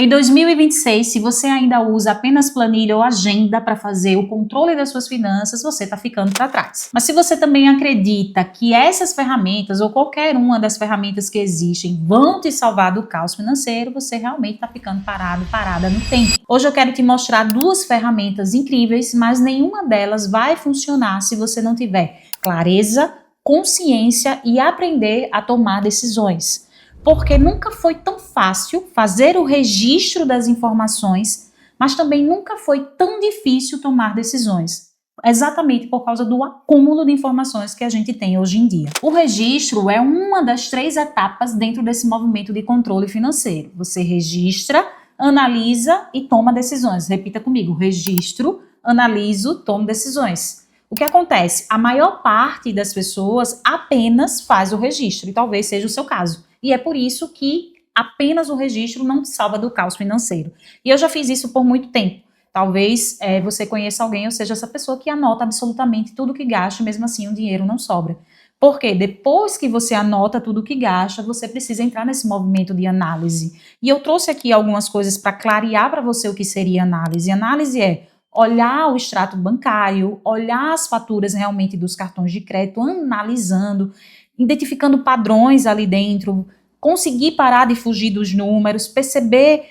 Em 2026, se você ainda usa apenas planilha ou agenda para fazer o controle das suas finanças, você está ficando para trás. Mas se você também acredita que essas ferramentas ou qualquer uma das ferramentas que existem vão te salvar do caos financeiro, você realmente está ficando parada no tempo. Hoje eu quero te mostrar duas ferramentas incríveis, mas nenhuma delas vai funcionar se você não tiver clareza, consciência e aprender a tomar decisões. Porque nunca foi tão fácil fazer o registro das informações, mas também nunca foi tão difícil tomar decisões. Exatamente por causa do acúmulo de informações que a gente tem hoje em dia. O registro é uma das 3 etapas dentro desse movimento de controle financeiro. Você registra, analisa e toma decisões. Repita comigo: registro, analiso, tomo decisões. O que acontece? A maior parte das pessoas apenas faz o registro, e talvez seja o seu caso. E é por isso que apenas o registro não te salva do caos financeiro. E eu já fiz isso por muito tempo. Talvez você conheça alguém, ou seja, essa pessoa que anota absolutamente tudo que gasta, mesmo assim o dinheiro não sobra. Porque depois que você anota tudo que gasta, você precisa entrar nesse movimento de análise. E eu trouxe aqui algumas coisas para clarear para você o que seria análise. Análise é olhar o extrato bancário, olhar as faturas realmente dos cartões de crédito, analisando, identificando padrões ali dentro, conseguir parar de fugir dos números, perceber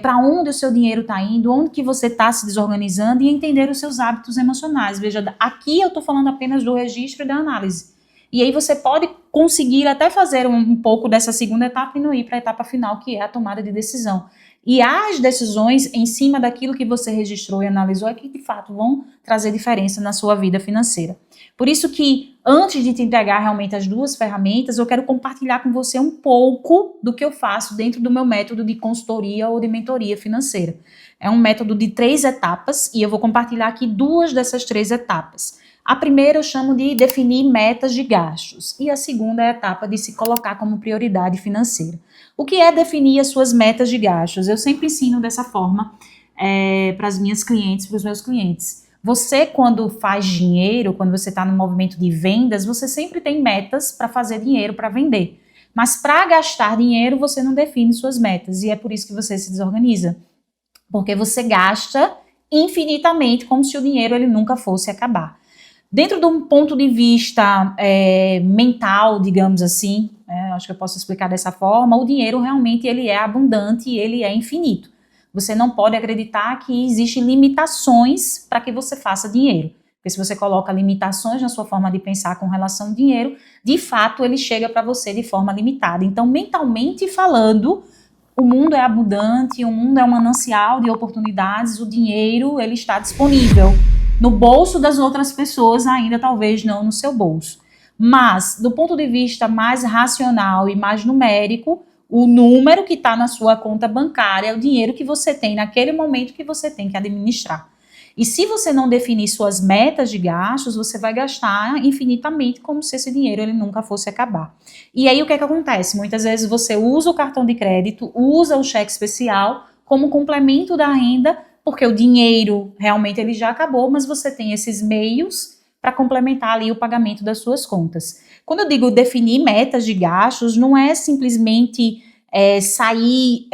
para onde o seu dinheiro está indo, onde que você está se desorganizando e entender os seus hábitos emocionais. Veja, aqui eu estou falando apenas do registro e da análise. E aí você pode conseguir até fazer um pouco dessa segunda etapa e não ir para a etapa final, que é a tomada de decisão. E as decisões em cima daquilo que você registrou e analisou é que, de fato, vão trazer diferença na sua vida financeira. Por isso que, antes de te entregar realmente as duas ferramentas, eu quero compartilhar com você um pouco do que eu faço dentro do meu método de consultoria ou de mentoria financeira. É um método de 3 etapas e eu vou compartilhar aqui 2 dessas 3 etapas. A primeira eu chamo de definir metas de gastos e a segunda é a etapa de se colocar como prioridade financeira. O que é definir as suas metas de gastos? Eu sempre ensino dessa forma para as minhas clientes, para os meus clientes. Você, quando faz dinheiro, quando você está no movimento de vendas, você sempre tem metas para fazer dinheiro, para vender. Mas para gastar dinheiro, você não define suas metas e é por isso que você se desorganiza. Porque você gasta infinitamente, como se o dinheiro ele nunca fosse acabar. Dentro de um ponto de vista mental, digamos assim, acho que eu posso explicar dessa forma, o dinheiro realmente ele é abundante e ele é infinito. Você não pode acreditar que existem limitações para que você faça dinheiro. Porque se você coloca limitações na sua forma de pensar com relação ao dinheiro, de fato ele chega para você de forma limitada. Então, mentalmente falando, o mundo é abundante, o mundo é um manancial de oportunidades, o dinheiro ele está disponível no bolso das outras pessoas, ainda talvez não no seu bolso. Mas, do ponto de vista mais racional e mais numérico, o número que está na sua conta bancária é o dinheiro que você tem naquele momento que você tem que administrar. E se você não definir suas metas de gastos, você vai gastar infinitamente como se esse dinheiro ele nunca fosse acabar. E aí o que é que acontece? Muitas vezes você usa o cartão de crédito, usa o cheque especial como complemento da renda, porque o dinheiro realmente ele já acabou, mas você tem esses meios para complementar ali o pagamento das suas contas. Quando eu digo definir metas de gastos, não é simplesmente sair,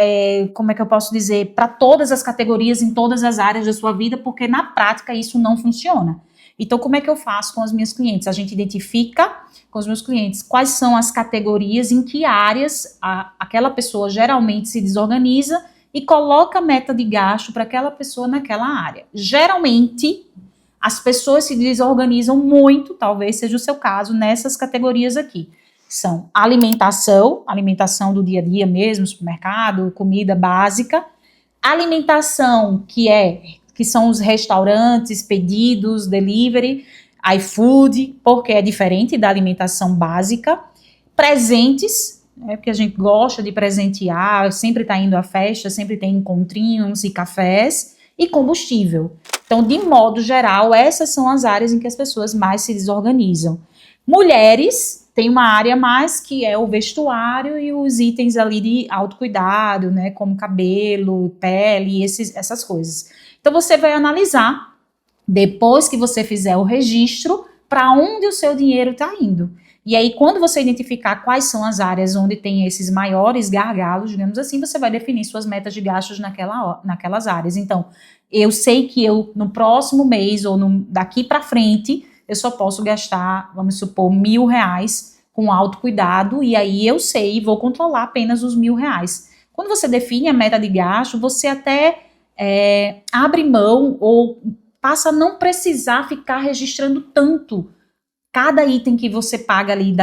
como é que eu posso dizer, para todas as categorias, em todas as áreas da sua vida, porque na prática isso não funciona. Então, como é que eu faço com as minhas clientes? A gente identifica com os meus clientes quais são as categorias, em que áreas aquela pessoa geralmente se desorganiza e coloca meta de gasto para aquela pessoa naquela área. Geralmente, as pessoas se desorganizam muito, talvez seja o seu caso, nessas categorias aqui. São alimentação do dia a dia mesmo, supermercado, comida básica. Alimentação, que são os restaurantes, pedidos, delivery, iFood, porque é diferente da alimentação básica. Presentes, porque a gente gosta de presentear, sempre está indo à festa, sempre tem encontrinhos e cafés, e combustível. Então, de modo geral, essas são as áreas em que as pessoas mais se desorganizam. Mulheres, tem uma área mais que é o vestuário e os itens ali de autocuidado, né, como cabelo, pele, essas coisas. Então, você vai analisar, depois que você fizer o registro, para onde o seu dinheiro está indo. E aí, quando você identificar quais são as áreas onde tem esses maiores gargalos, digamos assim, você vai definir suas metas de gastos naquelas áreas. Então, eu sei que eu, no próximo mês ou daqui para frente, eu só posso gastar, vamos supor, R$1.000 com autocuidado, e aí eu sei, vou controlar apenas os R$1.000. Quando você define a meta de gasto, você até abre mão ou passa a não precisar ficar registrando tanto cada item que você paga ali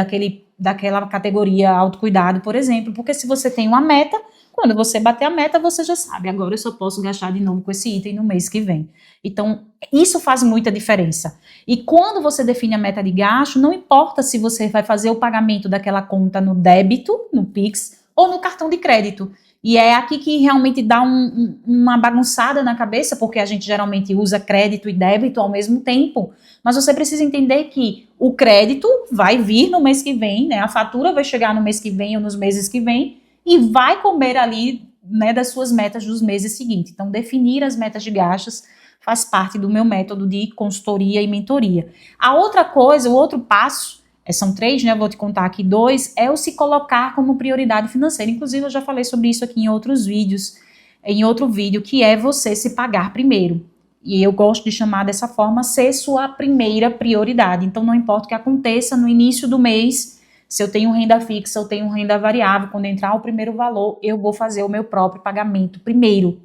daquela categoria autocuidado, por exemplo, porque se você tem uma meta, quando você bater a meta, você já sabe, agora eu só posso gastar de novo com esse item no mês que vem. Então, isso faz muita diferença. E quando você define a meta de gasto, não importa se você vai fazer o pagamento daquela conta no débito, no Pix, ou no cartão de crédito. E é aqui que realmente dá uma bagunçada na cabeça, porque a gente geralmente usa crédito e débito ao mesmo tempo. Mas você precisa entender que o crédito vai vir no mês que vem, né? A fatura vai chegar no mês que vem ou nos meses que vem e vai comer ali, né, das suas metas dos meses seguintes. Então, definir as metas de gastos faz parte do meu método de consultoria e mentoria. A outra coisa, o outro passo, são 3, né? Eu vou te contar aqui 2, é o se colocar como prioridade financeira. Inclusive, eu já falei sobre isso aqui em outros vídeos, em outro vídeo, que é você se pagar primeiro. E eu gosto de chamar dessa forma, ser sua primeira prioridade. Então, não importa o que aconteça no início do mês, se eu tenho renda fixa, eu tenho renda variável, quando entrar o primeiro valor, eu vou fazer o meu próprio pagamento primeiro.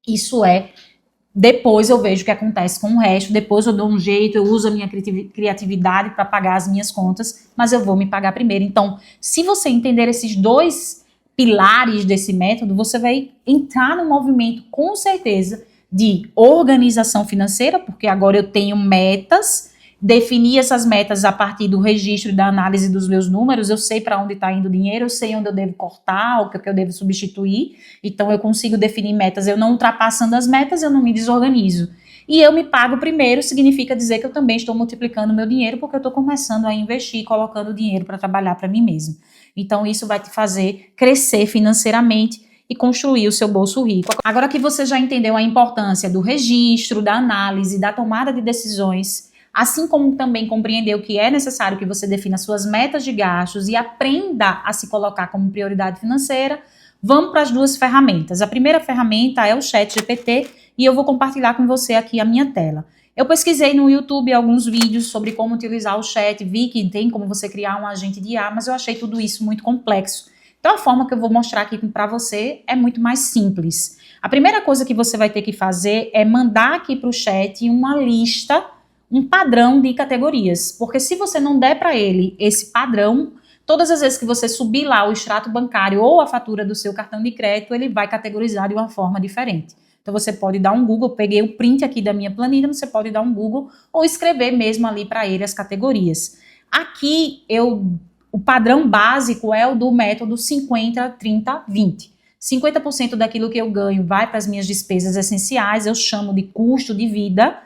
Isso depois eu vejo o que acontece com o resto, depois eu dou um jeito, eu uso a minha criatividade para pagar as minhas contas, mas eu vou me pagar primeiro. Então, se você entender esses 2 pilares desse método, você vai entrar no movimento, com certeza, de organização financeira, porque agora eu tenho metas, definir essas metas a partir do registro e da análise dos meus números, eu sei para onde está indo o dinheiro, eu sei onde eu devo cortar, o que eu devo substituir, então eu consigo definir metas, eu não ultrapassando as metas, eu não me desorganizo. E eu me pago primeiro, significa dizer que eu também estou multiplicando o meu dinheiro, porque eu estou começando a investir, colocando dinheiro para trabalhar para mim mesmo. Então isso vai te fazer crescer financeiramente e construir o seu bolso rico. Agora que você já entendeu a importância do registro, da análise, da tomada de decisões, assim como também compreendeu que é necessário que você defina suas metas de gastos e aprenda a se colocar como prioridade financeira, vamos para as 2 ferramentas. A primeira ferramenta é o ChatGPT e eu vou compartilhar com você aqui a minha tela. Eu pesquisei no YouTube alguns vídeos sobre como utilizar o chat, vi que tem como você criar um agente de IA, mas eu achei tudo isso muito complexo. Então, a forma que eu vou mostrar aqui para você é muito mais simples. A primeira coisa que você vai ter que fazer é mandar aqui para o chat uma lista, um padrão de categorias. Porque se você não der para ele esse padrão, todas as vezes que você subir lá o extrato bancário ou a fatura do seu cartão de crédito, ele vai categorizar de uma forma diferente. Então, você pode dar um Google, peguei o print aqui da minha planilha, você pode dar um Google ou escrever mesmo ali para ele as categorias. Aqui, o padrão básico é o do método 50, 30, 20. 50% daquilo que eu ganho vai para as minhas despesas essenciais, eu chamo de custo de vida.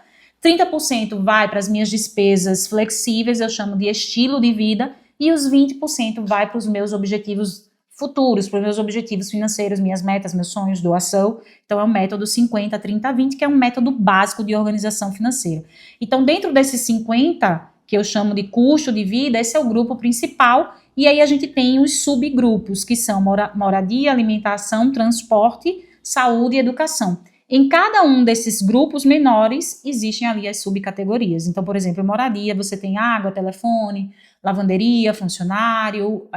30% vai para as minhas despesas flexíveis, eu chamo de estilo de vida. E os 20% vai para os meus objetivos futuros, para os meus objetivos financeiros, minhas metas, meus sonhos, doação. Então, é o método 50, 30, 20, que é um método básico de organização financeira. Então, dentro desses 50, que eu chamo de custo de vida, esse é o grupo principal, e aí a gente tem os subgrupos, que são moradia, alimentação, transporte, saúde e educação. Em cada um desses grupos menores, existem ali as subcategorias. Então, por exemplo, moradia, você tem água, telefone, lavanderia, funcionário,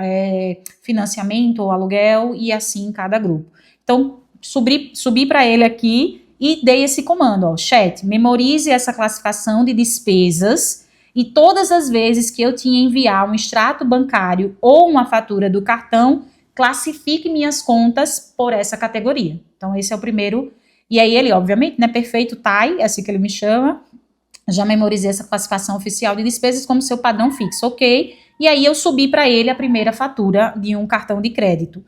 financiamento ou aluguel, e assim em cada grupo. Então, subi para ele aqui e dei esse comando, ó, chat, memorize essa classificação de despesas e todas as vezes que eu tinha enviar um extrato bancário ou uma fatura do cartão, classifique minhas contas por essa categoria. Então, esse é o primeiro. E aí ele, obviamente, né, perfeito, TAI, é assim que ele me chama, já memorizei essa classificação oficial de despesas como seu padrão fixo, ok? E aí eu subi para ele a primeira fatura de um cartão de crédito.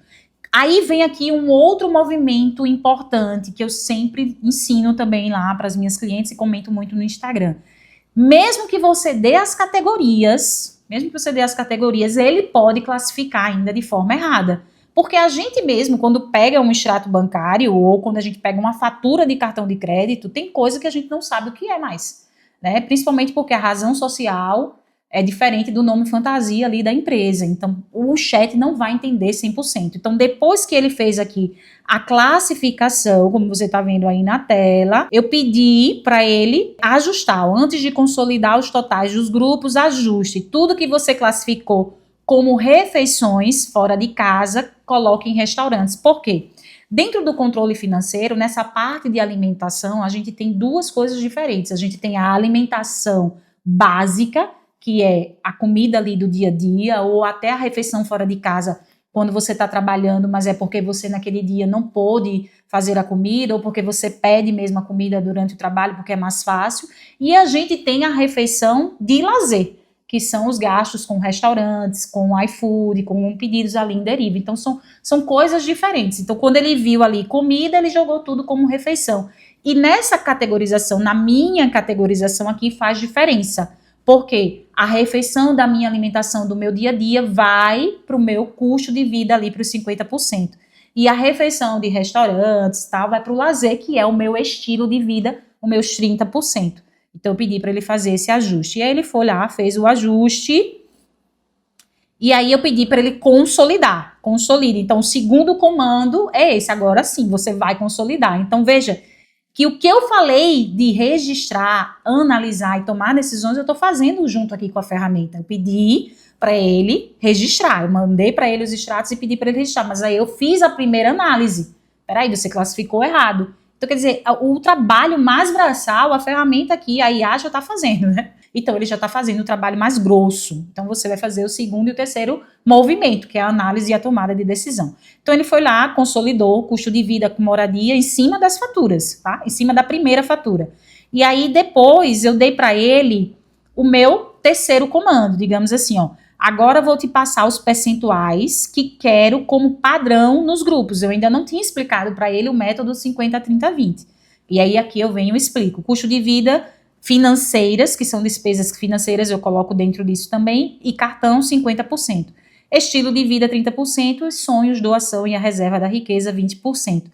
Aí vem aqui um outro movimento importante que eu sempre ensino também lá para as minhas clientes e comento muito no Instagram. Mesmo que você dê as categorias, ele pode classificar ainda de forma errada. Porque a gente mesmo, quando pega um extrato bancário ou quando a gente pega uma fatura de cartão de crédito, tem coisa que a gente não sabe o que é mais, né? Principalmente porque a razão social é diferente do nome fantasia ali da empresa. Então, o chat não vai entender 100%. Então, depois que ele fez aqui a classificação, como você está vendo aí na tela, eu pedi para ele ajustar. Antes de consolidar os totais dos grupos, ajuste. Tudo que você classificou como refeições fora de casa, coloque em restaurantes. Por quê? Dentro do controle financeiro, nessa parte de alimentação, a gente tem duas coisas diferentes. A gente tem a alimentação básica, que é a comida ali do dia a dia, ou até a refeição fora de casa, quando você está trabalhando, mas é porque você naquele dia não pôde fazer a comida, ou porque você pede mesmo a comida durante o trabalho, porque é mais fácil. E a gente tem a refeição de lazer, que são os gastos com restaurantes, com iFood, com pedidos ali em deriva. Então, são coisas diferentes. Então, quando ele viu ali comida, ele jogou tudo como refeição. E nessa categorização, na minha categorização aqui, faz diferença. Porque a refeição da minha alimentação do meu dia a dia vai para o meu custo de vida ali para os 50%. E a refeição de restaurantes tal, vai para o lazer, que é o meu estilo de vida, os meus 30%. Então eu pedi para ele fazer esse ajuste. E aí ele foi lá, fez o ajuste. E aí eu pedi para ele consolidar. Consolida. Então o segundo comando é esse. Agora sim, você vai consolidar. Então veja que o que eu falei de registrar, analisar e tomar decisões, eu estou fazendo junto aqui com a ferramenta. Eu pedi para ele registrar, eu mandei para ele os extratos e pedi para ele registrar, mas aí eu fiz a primeira análise. Peraí, você classificou errado. Então, quer dizer, o trabalho mais braçal, a ferramenta aqui, a IA já está fazendo, né? Então, ele já está fazendo o trabalho mais grosso. Então, você vai fazer o segundo e o terceiro movimento, que é a análise e a tomada de decisão. Então, ele foi lá, consolidou o custo de vida com moradia em cima das faturas, tá? Em cima da primeira fatura. E aí, depois, eu dei para ele o meu terceiro comando, digamos assim, ó. Agora, vou te passar os percentuais que quero como padrão nos grupos. Eu ainda não tinha explicado para ele o método 50, 30, 20. E aí, aqui eu venho e explico. Custo de vida financeiras, que são despesas financeiras, eu coloco dentro disso também, e cartão 50%. Estilo de vida 30%, sonhos, doação e a reserva da riqueza 20%.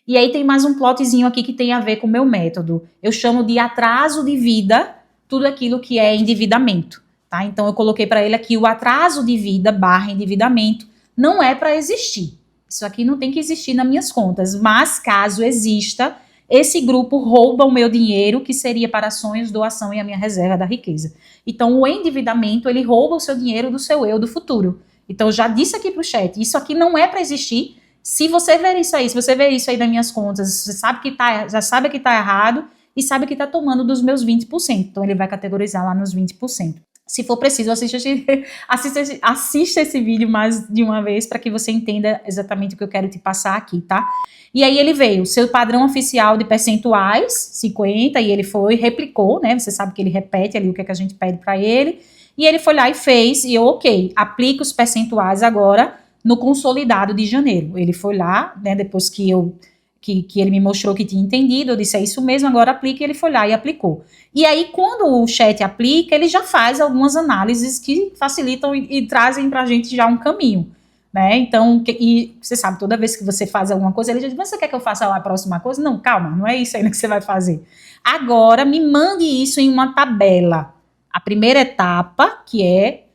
E aí tem mais um plotzinho aqui que tem a ver com o meu método. Eu chamo de atraso de vida, tudo aquilo que é endividamento, tá? Então eu coloquei para ele aqui o atraso de vida / endividamento, não é para existir. Isso aqui não tem que existir nas minhas contas, mas caso exista, esse grupo rouba o meu dinheiro, que seria para sonhos, doação e a minha reserva da riqueza. Então, o endividamento, ele rouba o seu dinheiro do seu eu do futuro. Então, eu já disse aqui para o chat, isso aqui não é para existir. Se você ver isso aí, se você ver isso aí nas minhas contas, você sabe que já sabe que está errado e sabe que está tomando dos meus 20%. Então, ele vai categorizar lá nos 20%. Se for preciso, assista esse vídeo mais de uma vez para que você entenda exatamente o que eu quero te passar aqui, tá? E aí ele veio, seu padrão oficial de percentuais, 50, e ele foi, replicou, né? Você sabe que ele repete ali o que, é que a gente pede para ele. E ele foi lá e fez, e eu, ok, aplica os percentuais agora no consolidado de janeiro. Ele foi lá, né, depois que ele me mostrou que tinha entendido, eu disse, é isso mesmo, agora aplica, e ele foi lá e aplicou. E aí, quando o chat aplica, ele já faz algumas análises que facilitam e trazem pra gente já um caminho, né? Então, e você sabe, toda vez que você faz alguma coisa, ele já diz, você quer que eu faça a próxima coisa? Não, calma, não é isso ainda que você vai fazer. Agora, me mande isso em uma tabela. A primeira etapa, que é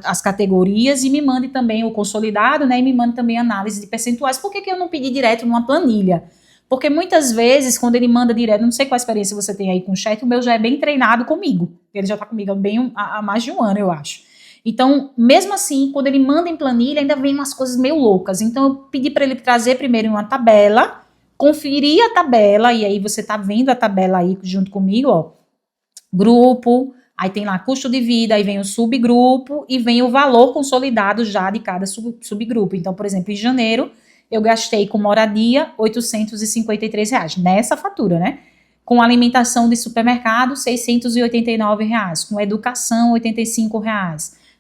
as categorias, e me mande também o consolidado, né, e me mande também análise de percentuais. Por que eu não pedi direto numa planilha? Porque muitas vezes, quando ele manda direto, não sei qual a experiência você tem aí com o chat, o meu já é bem treinado comigo. Ele já está comigo há mais de um ano, eu acho. Então, mesmo assim, quando ele manda em planilha, ainda vem umas coisas meio loucas. Então, eu pedi para ele trazer primeiro uma tabela, conferir a tabela, e aí você está vendo a tabela aí junto comigo, ó. Grupo, aí tem lá custo de vida, aí vem o subgrupo e vem o valor consolidado já de cada subgrupo. Então, por exemplo, em janeiro, eu gastei com moradia R$ 853, nessa fatura, né? Com alimentação de supermercado, R$ 689, com educação, R$ 85.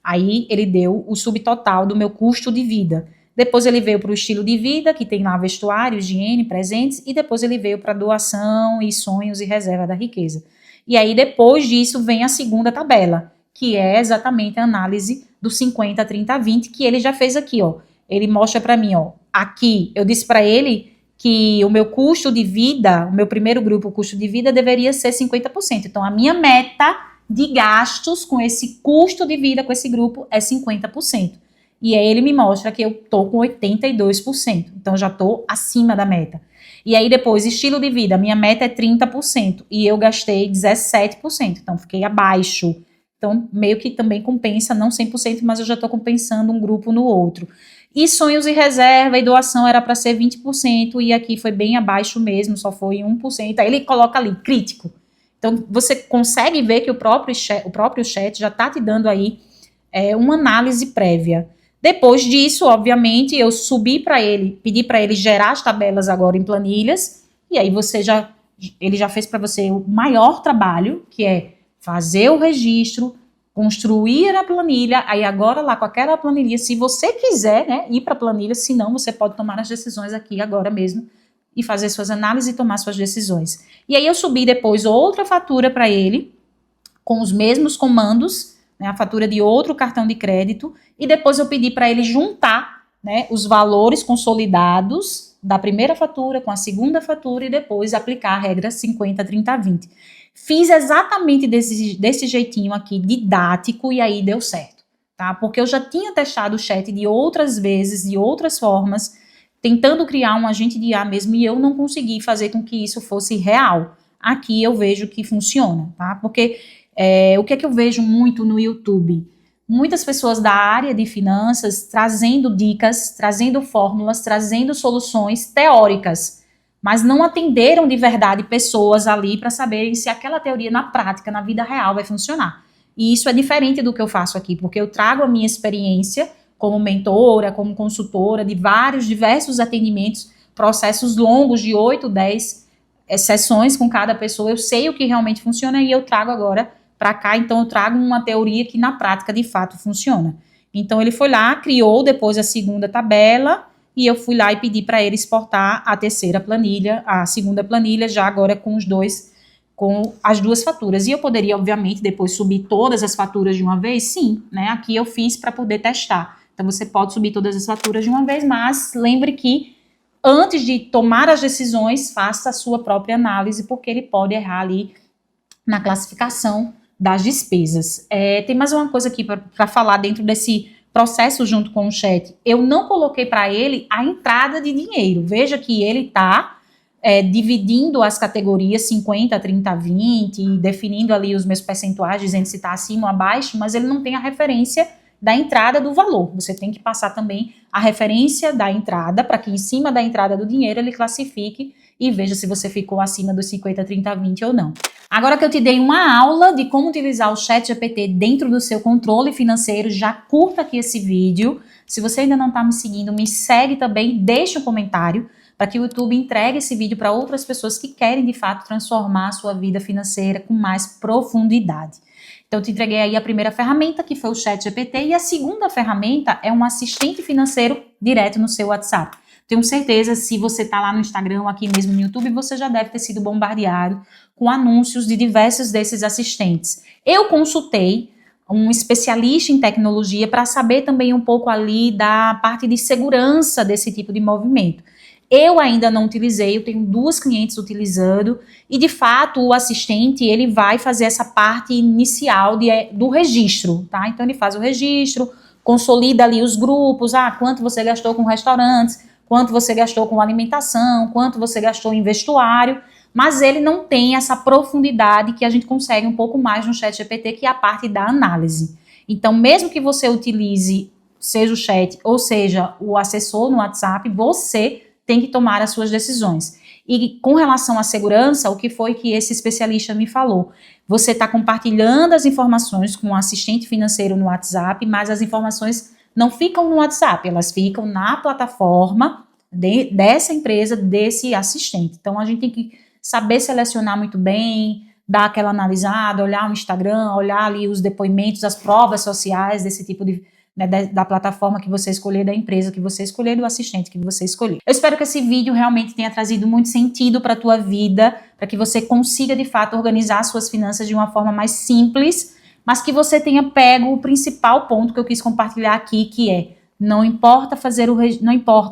Aí ele deu o subtotal do meu custo de vida. Depois ele veio para o estilo de vida, que tem lá vestuário, higiene, presentes, e depois ele veio para doação e sonhos e reserva da riqueza. E aí, depois disso, vem a segunda tabela, que é exatamente a análise do 50, 30, 20, que ele já fez aqui, ó. Ele mostra para mim, ó. Aqui, eu disse para ele que o meu custo de vida, o meu primeiro grupo, o custo de vida, deveria ser 50%. Então, a minha meta de gastos com esse custo de vida com esse grupo é 50%. E aí ele me mostra que eu tô com 82%, então já tô acima da meta. E aí depois, estilo de vida, minha meta é 30% e eu gastei 17%, então fiquei abaixo. Então meio que também compensa, não 100%, mas eu já tô compensando um grupo no outro. E sonhos e reserva e doação era para ser 20% e aqui foi bem abaixo mesmo, só foi 1%. Aí ele coloca ali, crítico. Então você consegue ver que o próprio chat já tá te dando aí uma análise prévia. Depois disso, obviamente, eu subi para ele, pedi para ele gerar as tabelas agora em planilhas, e aí ele já fez para você o maior trabalho, que é fazer o registro, construir a planilha, aí agora lá com aquela planilha, se você quiser, né, ir para a planilha, se não, você pode tomar as decisões aqui agora mesmo, e fazer suas análises e tomar suas decisões. E aí eu subi depois outra fatura para ele, com os mesmos comandos, né, a fatura de outro cartão de crédito, e depois eu pedi para ele juntar, né, os valores consolidados da primeira fatura com a segunda fatura e depois aplicar a regra 50, 30, 20. Fiz exatamente desse jeitinho aqui, didático, e aí deu certo, tá? Porque eu já tinha testado o chat de outras vezes, de outras formas, tentando criar um agente de IA mesmo, e eu não consegui fazer com que isso fosse real. Aqui eu vejo que funciona, tá? Porque o que é que eu vejo muito no YouTube? Muitas pessoas da área de finanças trazendo dicas, trazendo fórmulas, trazendo soluções teóricas, mas não atenderam de verdade pessoas ali para saberem se aquela teoria na prática, na vida real, vai funcionar. E isso é diferente do que eu faço aqui, porque eu trago a minha experiência como mentora, como consultora de diversos atendimentos, processos longos de 8, 10 sessões com cada pessoa. Eu sei o que realmente funciona e eu trago agora para cá, então eu trago uma teoria que na prática de fato funciona. Então ele foi lá, criou depois a segunda tabela e eu fui lá e pedi para ele exportar a terceira planilha, a segunda planilha, já agora com as duas faturas. E eu poderia, obviamente, depois subir todas as faturas de uma vez? Sim, né? Aqui eu fiz para poder testar. Então você pode subir todas as faturas de uma vez, mas lembre que antes de tomar as decisões, faça a sua própria análise, porque ele pode errar ali na classificação das despesas. Tem mais uma coisa aqui para falar dentro desse processo junto com o chat. Eu não coloquei para ele a entrada de dinheiro. Veja que ele está dividindo as categorias 50, 30, 20, definindo ali os meus percentuais, dizendo se está acima ou abaixo, mas ele não tem a referência da entrada do valor. Você tem que passar também a referência da entrada, para que em cima da entrada do dinheiro ele classifique e veja se você ficou acima dos 50, 30, 20 ou não. Agora que eu te dei uma aula de como utilizar o ChatGPT dentro do seu controle financeiro, já curta aqui esse vídeo. Se você ainda não está me seguindo, me segue também, deixa um comentário para que o YouTube entregue esse vídeo para outras pessoas que querem de fato transformar a sua vida financeira com mais profundidade. Então, eu te entreguei aí a primeira ferramenta, que foi o ChatGPT, e a segunda ferramenta é um assistente financeiro direto no seu WhatsApp. Tenho certeza, se você está lá no Instagram, aqui mesmo no YouTube, você já deve ter sido bombardeado com anúncios de diversos desses assistentes. Eu consultei um especialista em tecnologia para saber também um pouco ali da parte de segurança desse tipo de movimento. Eu ainda não utilizei, eu tenho 2 clientes utilizando e, de fato, o assistente, ele vai fazer essa parte inicial do registro, tá? Então, ele faz o registro, consolida ali os grupos, quanto você gastou com restaurantes, quanto você gastou com alimentação, quanto você gastou em vestuário, mas ele não tem essa profundidade que a gente consegue um pouco mais no ChatGPT, que é a parte da análise. Então, mesmo que você utilize, seja o chat ou seja o assessor no WhatsApp, você tem que tomar as suas decisões. E com relação à segurança, o que foi que esse especialista me falou? Você está compartilhando as informações com o assistente financeiro no WhatsApp, mas as informações não ficam no WhatsApp, elas ficam na plataforma dessa empresa, desse assistente. Então, a gente tem que saber selecionar muito bem, dar aquela analisada, olhar o Instagram, olhar ali os depoimentos, as provas sociais desse tipo de da plataforma que você escolher, da empresa que você escolher, do assistente que você escolher. Eu espero que esse vídeo realmente tenha trazido muito sentido para a tua vida, para que você consiga de fato organizar suas finanças de uma forma mais simples, mas que você tenha pego o principal ponto que eu quis compartilhar aqui, que é não importa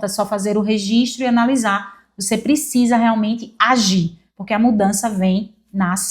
só fazer o registro e analisar, você precisa realmente agir, porque a mudança vem na ação.